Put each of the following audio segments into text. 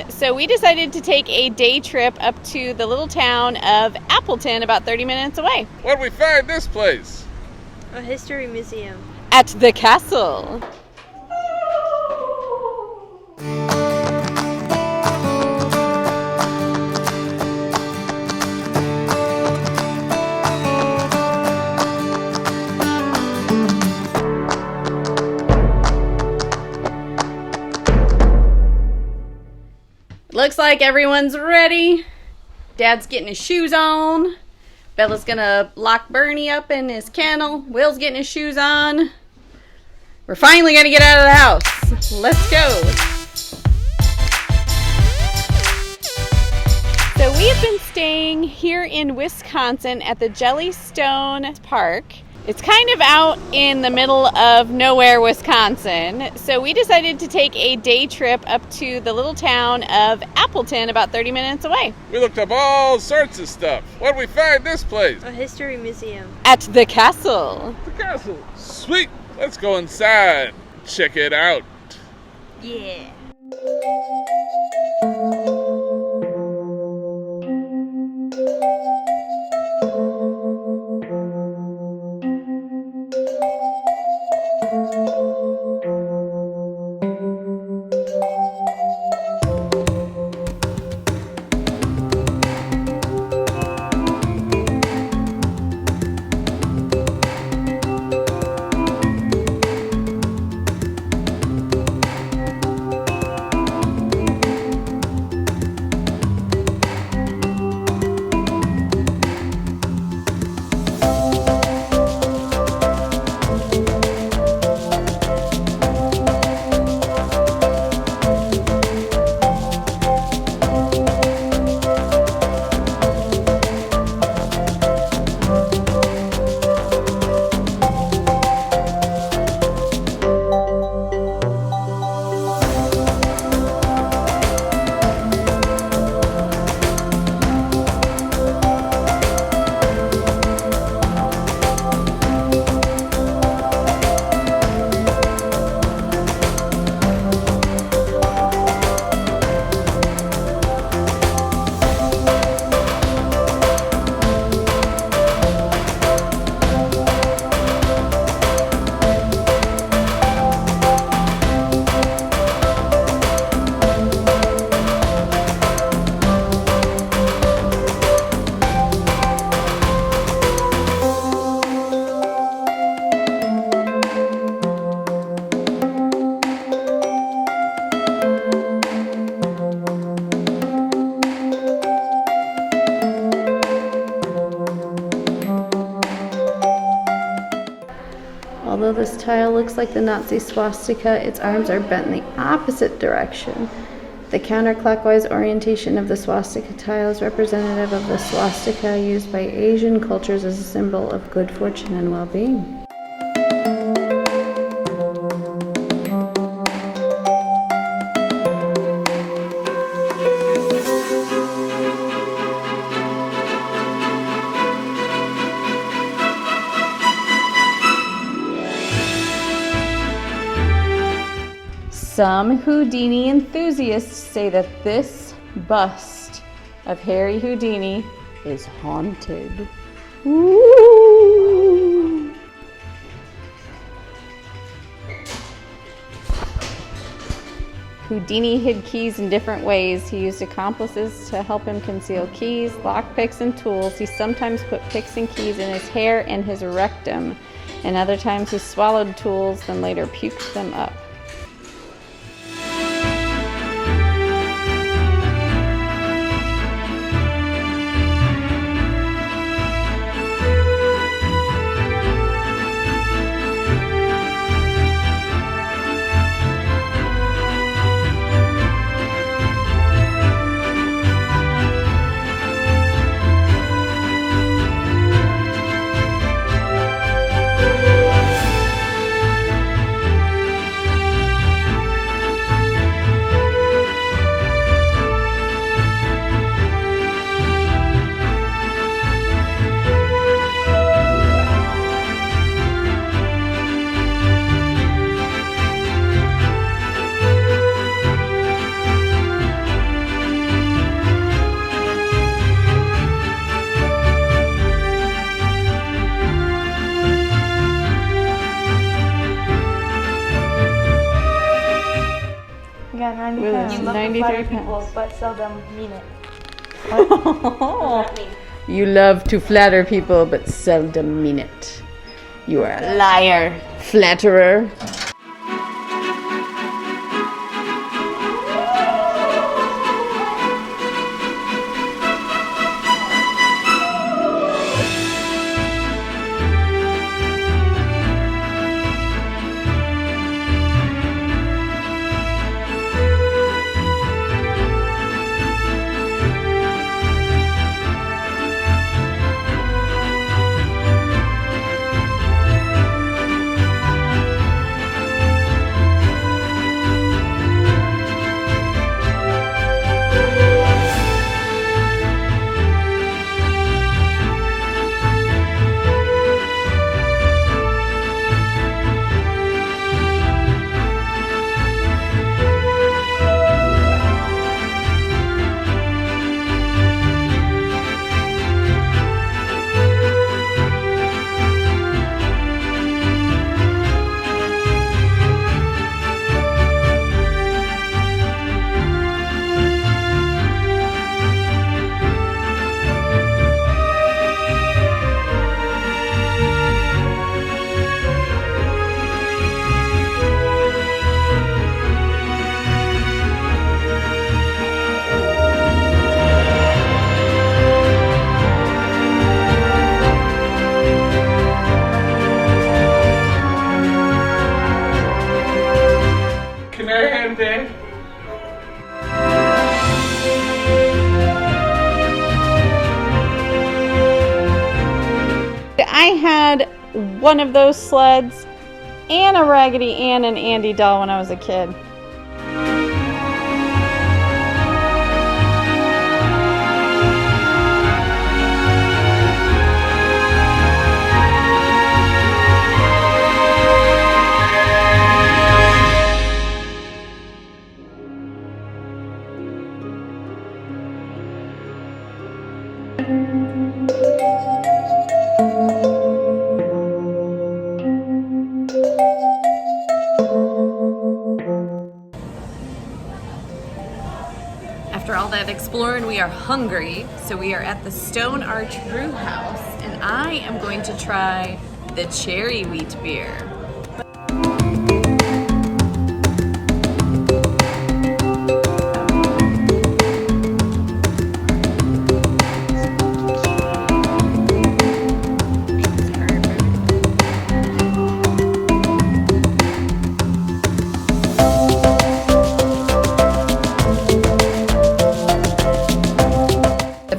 So we decided to take a day trip up to the little town of Appleton, about 30 minutes away. What'd we find this place? A history museum. At the castle. Looks like everyone's ready. Dad's getting his shoes on. Bella's gonna lock Bernie up in his kennel. Will's getting his shoes on. We're finally gonna get out of the house. Let's go. So we have been staying here in Wisconsin at the Jellystone Park. It's kind of out in the middle of nowhere, Wisconsin. So we decided to take a day trip up to the little town of Appleton, about 30 minutes away. We looked up all sorts of stuff. What'd we find this place? A history museum. At the castle. The castle. Sweet. Let's go inside. Check it out. Yeah. Although this tile looks like the Nazi swastika, its arms are bent in the opposite direction. The counterclockwise orientation of the swastika tile is representative of the swastika used by Asian cultures as a symbol of good fortune and well-being. Some Houdini enthusiasts say that this bust of Harry Houdini is haunted. Ooh. Houdini hid keys in different ways. He used accomplices to help him conceal keys, lockpicks, and tools. He sometimes put picks and keys in his hair and his rectum, and other times he swallowed tools, then later puked them up. 93 people, pounds. but seldom mean it. What does that mean? You love to flatter people, but seldom mean it. You are a liar, flatterer. I had one of those sleds and a Raggedy Ann and Andy doll when I was a kid. After all that exploring, we are hungry, so we are at the Stone Arch Brew House, and I am going to try the cherry wheat beer.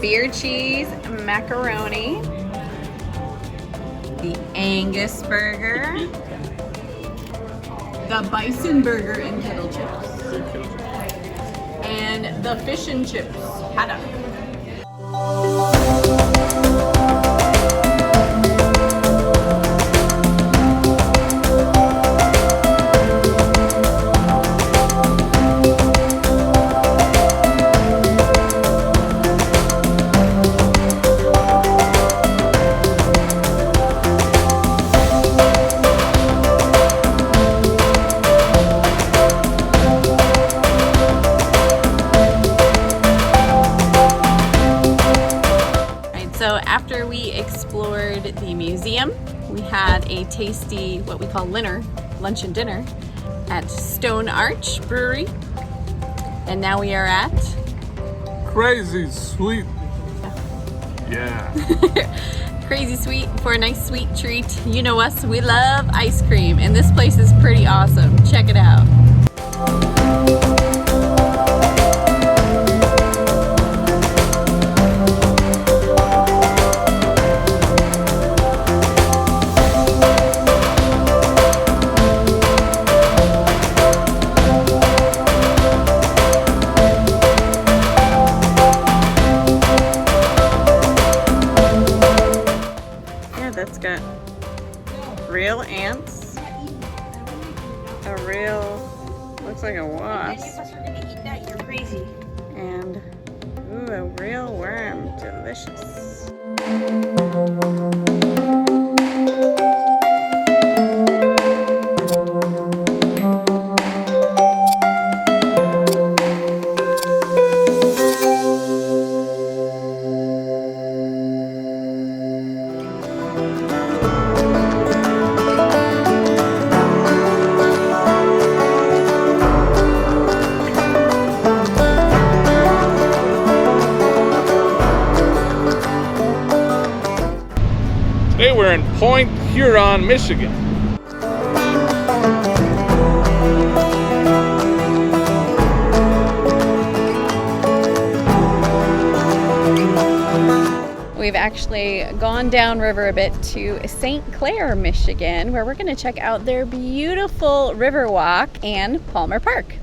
Beer cheese macaroni, the Angus burger, the bison burger and kettle chips, and the fish and chips haddock. So after we explored the museum, we had a tasty, what we call lunch and dinner, at Stone Arch Brewery. And now we are at Crazy Sweet. Yeah. Crazy Sweet for a nice sweet treat. You know us, we love ice cream, and this place is pretty awesome. Check it out. That's got real ants, a real, looks like a wasp, If us are gonna eat that, you're crazy. and ooh, a real worm, delicious. Point Huron, Michigan. We've actually gone downriver a bit to St. Clair, Michigan, where we're going to check out their beautiful river walk and Palmer Park.